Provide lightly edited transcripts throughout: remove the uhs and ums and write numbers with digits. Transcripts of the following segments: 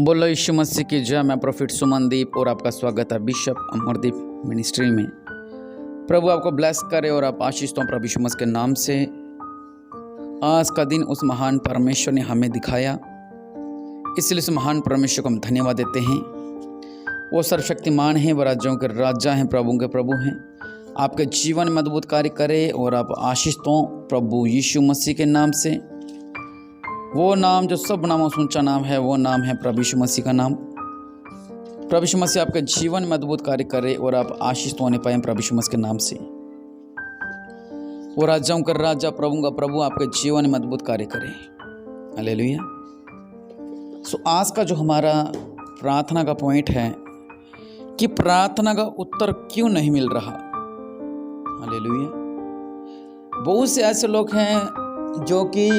बोलो यीशु मसीह की जय। मैं प्रोफेट सुमनदीप और आपका स्वागत है बिशप अमरदीप मिनिस्ट्री में। प्रभु आपको ब्लेस करे और आप आशीष तो प्रभु यीशु मसीह के नाम से। आज का दिन उस महान परमेश्वर ने हमें दिखाया, इसलिए उस महान परमेश्वर को हम धन्यवाद देते हैं। वो सर्वशक्तिमान हैं, वो राज्यों के राजा हैं, प्रभुओं के प्रभु हैं। आपके जीवन में अद्भुत कार्य करे और आप आशीष तो प्रभु यीशु मसीह के नाम से। वो नाम जो सब नामों से ऊंचा नाम है, वो नाम है प्रभु यीशु मसीह का नाम। प्रभु यीशु मसीह आपके जीवन में अद्भुत कार्य करे और आप आशीष तो होने पाए प्रभु यीशु मसीह के नाम से। वो राजाओं का राजा, प्रभु का प्रभु आपके जीवन में अद्भुत कार्य करे। हालेलुया। सो आज का जो हमारा प्रार्थना का पॉइंट है कि प्रार्थना का उत्तर क्यों नहीं मिल रहा। हालेलुया। बहुत से ऐसे लोग हैं जो कि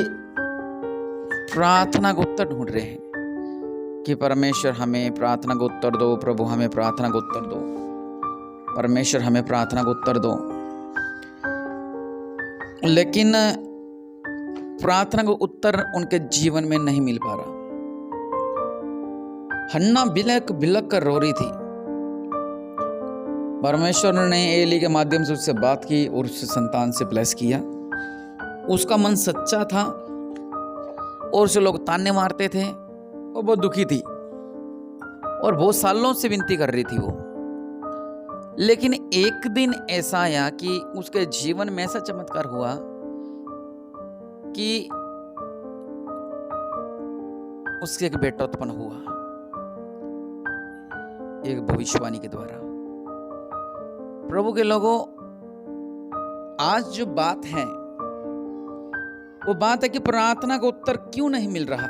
प्रार्थना का उत्तर ढूंढ रहे हैं कि परमेश्वर हमें प्रार्थना का उत्तर दो, प्रभु हमें प्रार्थना का उत्तर दो, परमेश्वर हमें प्रार्थना का उत्तर दो। लेकिन प्रार्थना का उत्तर उनके जीवन में नहीं मिल पा रहा। हन्ना बिलक बिलक कर रो रही थी। परमेश्वर ने एली के माध्यम से उससे बात की और उससे संतान से ब्लेस किया। उसका मन सच्चा था और उसे लोग ताने मारते थे। वो बहुत दुखी थी और बहुत सालों से विनती कर रही थी वो। लेकिन एक दिन ऐसा आया कि उसके जीवन में ऐसा चमत्कार हुआ कि उसके एक बेटा उत्पन्न हुआ, एक भविष्यवाणी के द्वारा। प्रभु के लोगों, आज जो बात है वो बात है कि प्रार्थना का उत्तर क्यों नहीं मिल रहा।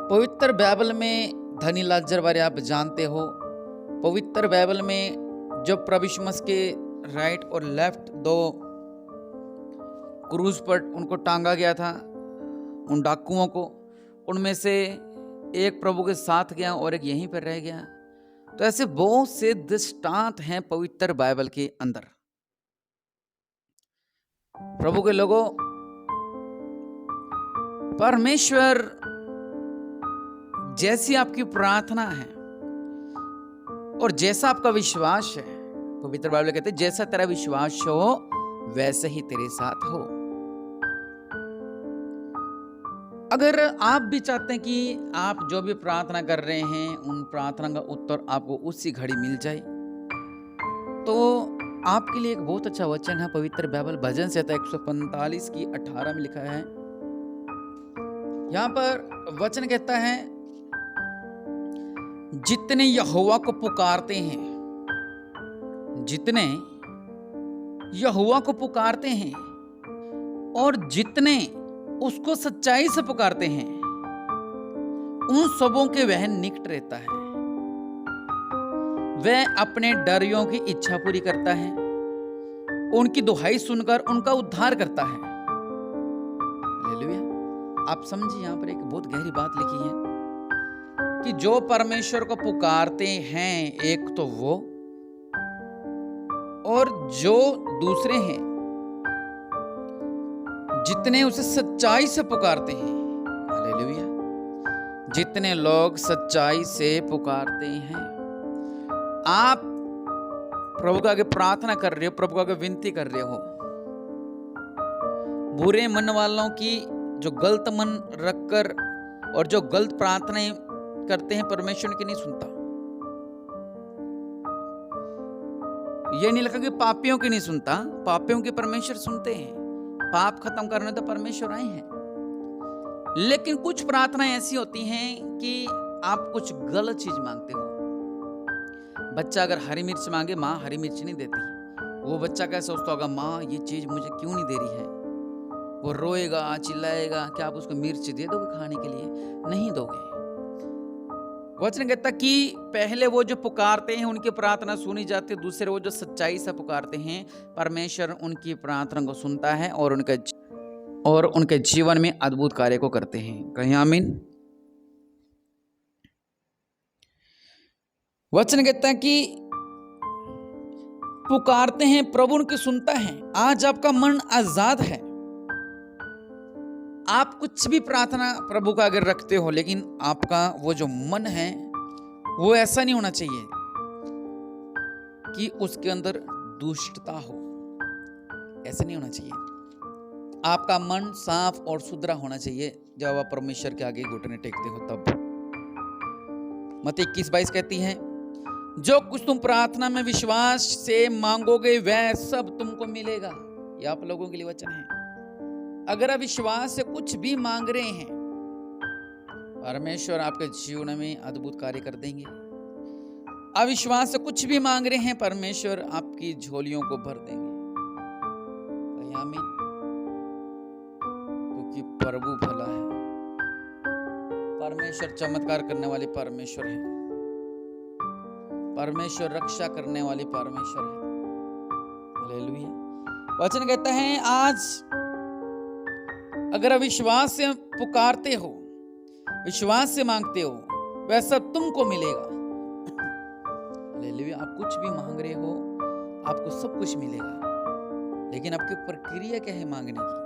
पवित्र बाइबल में धनी लाजर बारे आप जानते हो। पवित्र बाइबल में जब प्रभु यीशु मसीह के राइट और लेफ्ट दो क्रूज पर उनको टांगा गया था, उन डाकुओं को, उनमें से एक प्रभु के साथ गया और एक यहीं पर रह गया। तो ऐसे बहुत से दृष्टांत हैं पवित्र बाइबल के अंदर। प्रभु के लोगों, परमेश्वर जैसी आपकी प्रार्थना है और जैसा आपका विश्वास है, पवित्र बाइबल कहते हैं जैसा तेरा विश्वास हो वैसे ही तेरे साथ हो। अगर आप भी चाहते हैं कि आप जो भी प्रार्थना कर रहे हैं उन प्रार्थना का उत्तर आपको उसी घड़ी मिल जाए, तो आपके लिए एक बहुत अच्छा वचन है पवित्र बाइबल भजन संहिता 145 की 18 में लिखा है। यहां पर वचन कहता है, जितने यहोवा को पुकारते हैं, जितने यहोवा को पुकारते हैं और जितने उसको सच्चाई से पुकारते हैं, उन सबों के वह निकट रहता है। वह अपने डरियों की इच्छा पूरी करता है, उनकी दुहाई सुनकर उनका उद्धार करता है। हालेलुया। आप समझिए, यहां पर एक बहुत गहरी बात लिखी है कि जो परमेश्वर को पुकारते हैं, एक तो वो और जो दूसरे हैं, जितने उसे सच्चाई से पुकारते हैं। हालेलुया। जितने लोग सच्चाई से पुकारते हैं, आप प्रभु का आगे प्रार्थना कर रहे हो, प्रभु का आगे विनती कर रहे हो। बुरे मन वालों की जो गलत मन रखकर और जो गलत प्रार्थनाएं करते हैं, परमेश्वर की नहीं सुनता। ये नहीं लिखा कि पापियों की नहीं सुनता, पापियों की परमेश्वर सुनते हैं। पाप खत्म करने तो परमेश्वर आए हैं। लेकिन कुछ प्रार्थनाएं ऐसी होती हैं कि आप कुछ गलत चीज मांगते हो। बच्चा अगर हरी मिर्च मांगे, माँ हरी मिर्च नहीं देती। वो बच्चा क्या सोचता होगा, माँ ये चीज मुझे क्यों नहीं दे रही है। वो रोएगा, चिल्लाएगा। क्या आप उसको मिर्च दे दोगे खाने के लिए? नहीं दोगे। वचन कहता कि पहले वो जो पुकारते हैं उनकी प्रार्थना सुनी जाती है, दूसरे वो जो सच्चाई से पुकारते हैं, परमेश्वर उनकी प्रार्थना को सुनता है और उनके जीवन में अद्भुत कार्य को करते हैं। कहीं आमीन। वचन कहता है कि पुकारते हैं, प्रभु उनकी सुनता है। आज आपका मन आजाद है, आप कुछ भी प्रार्थना प्रभु का अगर रखते हो, लेकिन आपका वो जो मन है वो ऐसा नहीं होना चाहिए कि उसके अंदर दुष्टता हो। ऐसा नहीं होना चाहिए। आपका मन साफ और सुधरा होना चाहिए जब आप परमेश्वर के आगे घुटने टेकते हो तब। मत्ती 21:22 कहती है, जो कुछ तुम प्रार्थना में विश्वास से मांगोगे वह सब तुमको मिलेगा। ये आप लोगों के लिए वचन है। अगर आप विश्वास से कुछ भी मांग रहे हैं, परमेश्वर आपके जीवन में अद्भुत कार्य कर देंगे। अविश्वास से कुछ भी मांग रहे हैं, परमेश्वर आपकी झोलियों को भर देंगे। आमीन। क्योंकि प्रभु भला है, परमेश्वर चमत्कार करने वाले परमेश्वर है, परमेश्वर रक्षा करने वाले परमेश्वर है। हालेलुया। वचन कहता है, आज अगर अविश्वास से पुकारते हो, विश्वास से मांगते हो, वह सब तुमको मिलेगा। हालेलुया। आप कुछ भी मांग रहे हो, आपको सब कुछ मिलेगा, लेकिन आपकी प्रक्रिया क्या है मांगने की?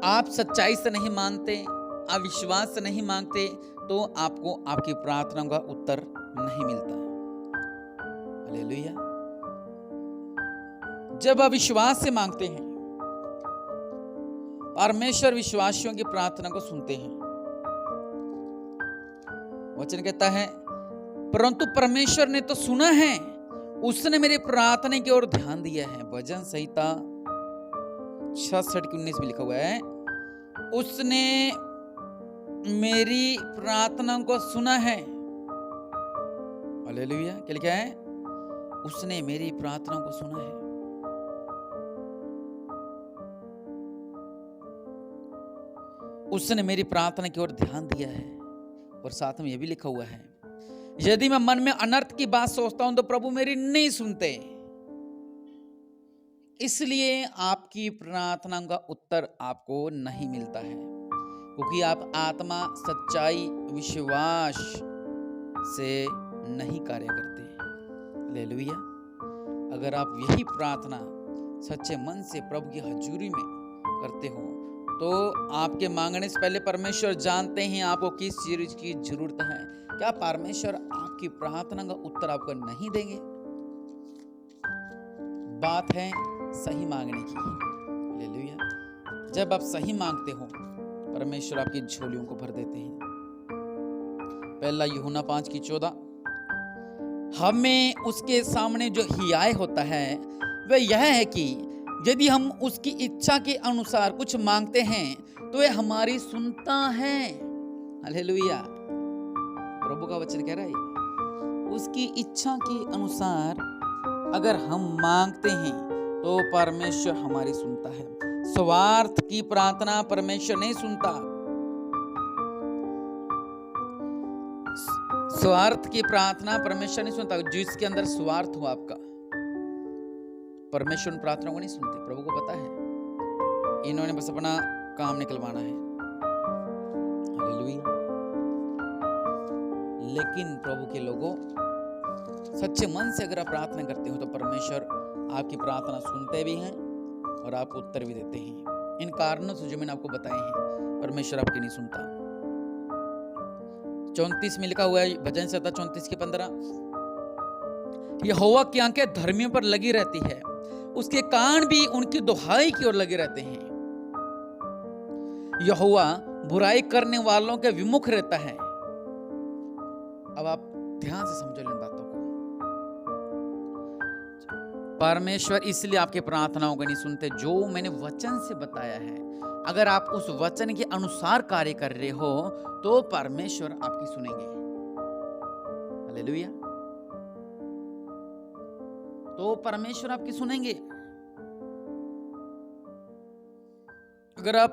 आप सच्चाई से नहीं मानते, आप विश्वास से नहीं मांगते, तो आपको आपकी प्रार्थना का उत्तर नहीं मिलता है। हालेलुया। जब आप विश्वास से मांगते हैं, परमेश्वर विश्वासियों की प्रार्थना को सुनते हैं। वचन कहता है, परंतु परमेश्वर ने तो सुना है, उसने मेरी प्रार्थना की ओर ध्यान दिया है। भजन संहिता 66:19 में लिखा हुआ है, उसने मेरी प्रार्थना को सुना है। हालेलुया। क्या लिखा है? उसने मेरी प्रार्थना को सुना है। उसने मेरी प्रार्थना की ओर ध्यान दिया है। और साथ में यह भी लिखा हुआ है, यदि मैं मन में अनर्थ की बात सोचता हूं तो प्रभु मेरी नहीं सुनते। इसलिए आपकी प्रार्थना का उत्तर आपको नहीं मिलता है, क्योंकि आप आत्मा, सच्चाई, विश्वास से नहीं कार्य करते। हालेलुया। अगर आप यही प्रार्थना सच्चे मन से प्रभु की हजूरी में करते हो, तो आपके मांगने से पहले परमेश्वर जानते हैं आपको किस चीज की जरूरत है। क्या परमेश्वर आपकी प्रार्थना का उत्तर आपको नहीं देंगे? बात है सही मांगने की। हालेलुया। जब आप सही मांगते हो, परमेश्वर आपकी झोलियों को भर देते हैं। पहला यूहन्ना 5:14, हमें उसके सामने जो हियाय होता है वह यह है कि यदि हम उसकी इच्छा के अनुसार कुछ मांगते हैं तो वह हमारी सुनता है। हालेलुया। प्रभु का वचन कह रहा है, उसकी इच्छा के अनुसार अगर हम मांगते हैं तो परमेश्वर हमारी सुनता है। स्वार्थ की प्रार्थना परमेश्वर नहीं सुनता। स्वार्थ की प्रार्थना परमेश्वर नहीं सुनता। जिसके अंदर स्वार्थ हो आपका, परमेश्वर उन प्रार्थना को नहीं सुनते। प्रभु को पता है इन्होंने बस अपना काम निकलवाना है। हालेलुया। लेकिन प्रभु के लोगों, सच्चे मन से अगर आप प्रार्थना करते हो तो परमेश्वर आपकी प्रार्थना सुनते भी हैं और आपको उत्तर भी देते हैं। इन कारणों से जो मैंने आपको बताए हैं, परमेश्वर आपकी नहीं सुनता। 34 में लिखा हुआ है, भजन संहिता 34:15, यहोवा की आंखें धर्मियों पर लगी रहती है, उसके कान भी उनकी दुहाई की ओर लगे रहते हैं। यहोवा बुराई करने वालों के विमुख रहता है। अब आप ध्यान से समझो इन बातों को। परमेश्वर इसलिए आपकी प्रार्थनाओं को नहीं सुनते जो मैंने वचन से बताया है। अगर आप उस वचन के अनुसार कार्य कर रहे हो तो परमेश्वर आपकी सुनेंगे। हालेलुया। तो परमेश्वर आपकी सुनेंगे। अगर आप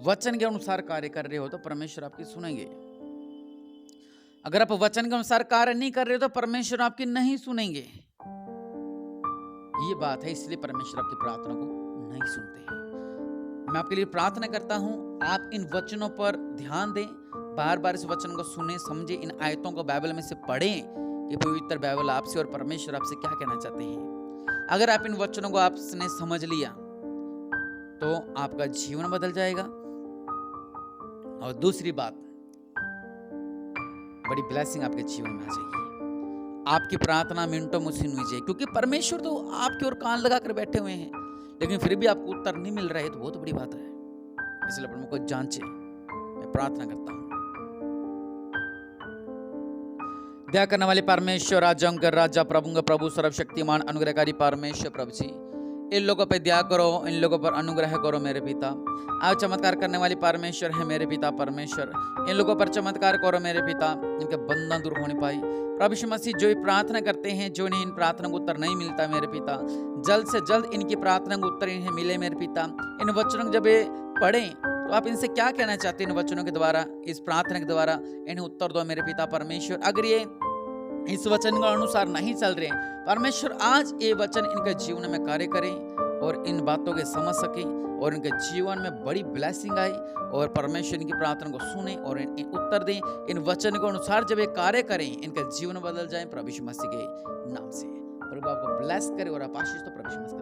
वचन के अनुसार कार्य कर रहे हो तो परमेश्वर आपकी सुनेंगे। अगर आप वचन के अनुसार कार्य नहीं कर रहे हो तो परमेश्वर आपकी नहीं सुनेंगे। ये बात है, इसलिए परमेश्वर आपकी प्रार्थना को नहीं सुनते हैं। मैं आपके लिए प्रार्थना करता हूं, आप इन वचनों पर ध्यान दें, बार बार इस वचन को सुने, समझे, इन आयतों को बाइबल में से पढ़ें कि पवित्र बाइबल आपसे और परमेश्वर आपसे क्या कहना चाहते हैं। अगर आप इन वचनों को आपने समझ लिया तो आपका जीवन बदल जाएगा। और दूसरी बात, बड़ी ब्लेसिंग आपके जीवन में आ जाएगी। आपकी प्रार्थना मिनटों में सुनी जाए, क्योंकि परमेश्वर तो आपकी ओर कान लगा कर बैठे हुए हैं, लेकिन फिर भी आपको उत्तर नहीं मिल रहा है, तो बहुत बड़ी बात है। इसलिए प्रभु को जांचे, मैं प्रार्थना करता हूं। दया करने वाले परमेश्वर, राजाओं का राजा, प्रभु का प्रभु, सर्वशक्तिमान अनुग्रहकारी परमेश्वर, प्रभु जी इन लोगों पर दया करो, इन लोगों पर अनुग्रह करो मेरे पिता। आप चमत्कार करने वाले परमेश्वर है मेरे पिता परमेश्वर, इन लोगों पर चमत्कार करो मेरे पिता, इनके बंधन दूर होने पाए। प्रभु यीशु मसीह, जो प्रार्थना करते हैं, जो इन्हें इन प्रार्थना को उत्तर नहीं मिलता मेरे पिता, जल्द से जल्द इनकी प्रार्थना को उत्तर इन्हें मिले मेरे पिता। इन वचनों को जब ये पढ़ें तो आप इनसे क्या कहना चाहते हैं? इन वचनों के द्वारा, इस प्रार्थना के द्वारा इन्हें उत्तर दो मेरे पिता परमेश्वर। अगर ये इस वचन के अनुसार नहीं चल रहे हैं परमेश्वर, आज ये वचन इनके जीवन में कार्य करें और इन बातों के समझ सकें और इनके जीवन में बड़ी ब्लेसिंग आए और परमेश्वर इनकी प्रार्थना को सुने और उत्तर दें। इन वचन के अनुसार जब ये कार्य करें, इनका जीवन बदल जाए प्रभु यीशु मसीह के नाम से। प्रभु आपको ब्लेस करे और आप आशीष तो प्रभु यीशु मसीह